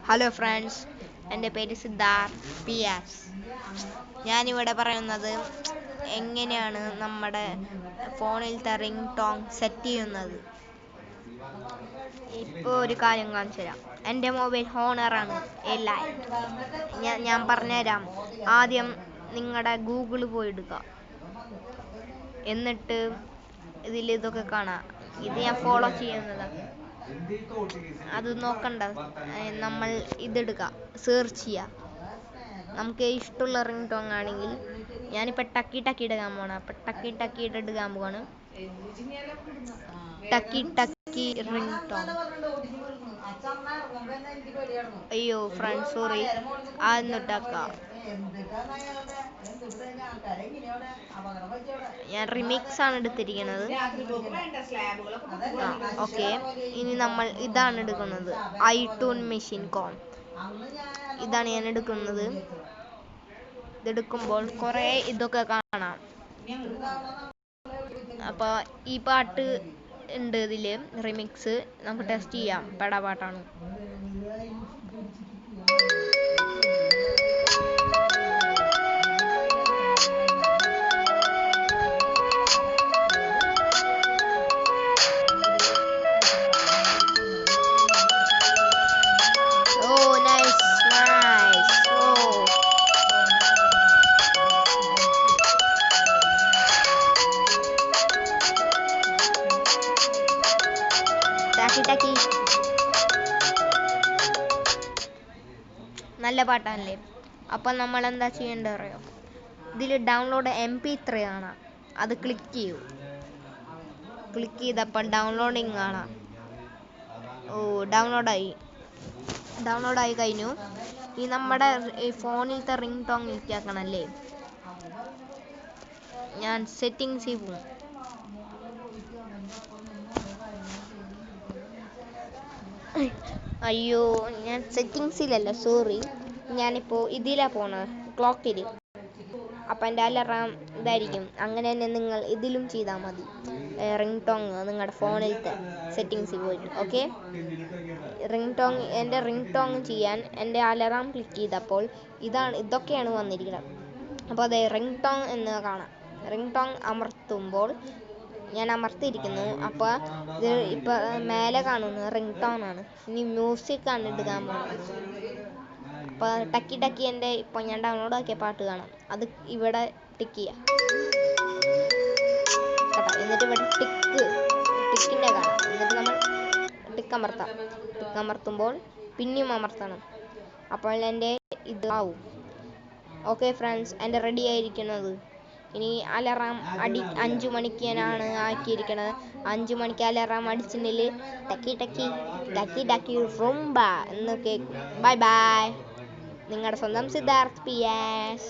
Hello friends, എൻ്റെ പേര് Siddharth PS. ഞാനിവിടെ പറയുന്നത് എങ്ങനെയാണ് നമ്മുടെ ഫോണിലത്തെ റിംഗ് ടോൺ സെറ്റ് ചെയ്യുന്നത്. ഇപ്പോൾ ഒരു കാര്യം കാണിച്ചു തരാം. എൻ്റെ മൊബൈൽ ഹോണറാണ് ഞാൻ പറഞ്ഞുതരാം. ആദ്യം നിങ്ങളുടെ ഗൂഗിൾ പോയി എടുക്കുക, എന്നിട്ട് ഇതൊക്കെ കാണാം. ഇത് ഞാൻ ഫോളോ ചെയ്യുന്നതാണ്. അത് നോക്കണ്ട, നമ്മൾ ഇതെടുക്കുക, സെർച്ച് ചെയ്യുക. നമുക്ക് ഇഷ്ടമുള്ള റിംഗ് ടോൺ ആണെങ്കിൽ ഞാനിപ്പോൾ ടക്കി ടക്കി എടുക്കാൻ പോകണം. അപ്പം ടക്കി ടക്കി എടുക്കാൻ പോവാണ്. ടക്കി ടക്കി റിംഗ് ടോൺ. അയ്യോ ഫ്രണ്ട്, സോറി. എന്നിട്ടാക്കാം, ഞാൻ റിമിക്സ് ആണ് എടുത്തിരിക്കുന്നത്. ഓക്കെ, ഇനി നമ്മൾ ഇതാണ് എടുക്കുന്നത്, ഐട്യൂൺ മെഷീൻ കോം. ഇതാണ് ഞാൻ എടുക്കുന്നത്. ഇതെടുക്കുമ്പോൾ കുറേ ഇതൊക്കെ കാണാം. അപ്പോൾ ഈ പാട്ട് ഉണ്ട് ഇതിൽ, റിമിക്സ്. നമുക്ക് ടെസ്റ്റ് ചെയ്യാം. പാട്ടാണ്. ടാക്കി നല്ല പാട്ടാണല്ലേ. അപ്പം നമ്മൾ എന്താ ചെയ്യേണ്ടത് അറിയോ? ഇതിൽ ഡൗൺലോഡ് MP3 കാണാം. അത് ക്ലിക്ക് ചെയ്യൂ. ക്ലിക്ക് ചെയ്തപ്പോൾ ഡൗൺലോഡിങ് കാണാം. ഡൗൺലോഡായി കഴിഞ്ഞു. ഈ നമ്മുടെ ഈ ഫോണിലത്തെ റിംഗ് ടോൺ ക്ലിക്കാക്കണല്ലേ. ഞാൻ സെറ്റിങ്സിൽ പോകും. അയ്യോ, ഞാൻ സെറ്റിങ്സിലല്ല, സോറി. ഞാനിപ്പോൾ ഇതിലാണ് പോണത്, ക്ലോക്കിൽ. അപ്പം എൻ്റെ അലാറം ഇതായിരിക്കും. അങ്ങനെ തന്നെ നിങ്ങൾ ഇതിലും ചെയ്താൽ മതി. റിംഗ് ടോൺ നിങ്ങളുടെ ഫോണിലത്തെ സെറ്റിങ്സിൽ പോയിട്ട്. ഓക്കെ, എൻ്റെ റിംഗ് ടോൺ ചെയ്യാൻ എൻ്റെ അലാറം ക്ലിക്ക് ചെയ്തപ്പോൾ ഇതൊക്കെയാണ് വന്നിരിക്കുന്നത്. അപ്പോൾ അതെ, റിംഗ് ടോൺ എന്ന് കാണാം. റിംഗ് ടോൺ അമർത്തുമ്പോൾ ഞാൻ അമർത്തിയിരിക്കുന്നു. അപ്പോൾ ഇത് ഇപ്പോൾ മേലെ കാണുന്നത് റിംഗ് ടോൺ ആണ്. ഇനി മ്യൂസിക് ആണ് എടുക്കാൻ പോകുന്നത്. അപ്പോൾ ടക്കി ടക്കി എൻ്റെ ഇപ്പോൾ ഞാൻ ഡൗൺലോഡ് ആക്കിയ പാട്ട് കാണാം. അത് ഇവിടെ ടിക്ക് ചെയ്യാം കേട്ടോ. എന്നിട്ട് ഇവിടെ ടിക്കിൻ്റെ കാണാം. എന്നിട്ട് നമ്മൾ ടിക്ക് അമർത്തുമ്പോൾ പിന്നെയും അമർത്തണം. അപ്പോൾ എൻ്റെ ഇതാവും. ഓക്കെ ഫ്രണ്ട്സ്, എൻ്റെ റെഡി ആയിരിക്കുന്നത്. ഇനി അലാറം 5 മണിക്കാണ് ആക്കിയിരിക്കുന്നത്. 5 മണിക്ക് അലാറം അടിച്ചിട്ടുണ്ടെങ്കിൽ ടക്കി ടക്കി ടക്കി ടക്കി റുംബ എന്നൊക്കെ. ബൈ ബൈ, നിങ്ങളുടെ സ്വന്തം സിദ്ധാർത്ഥ് PS.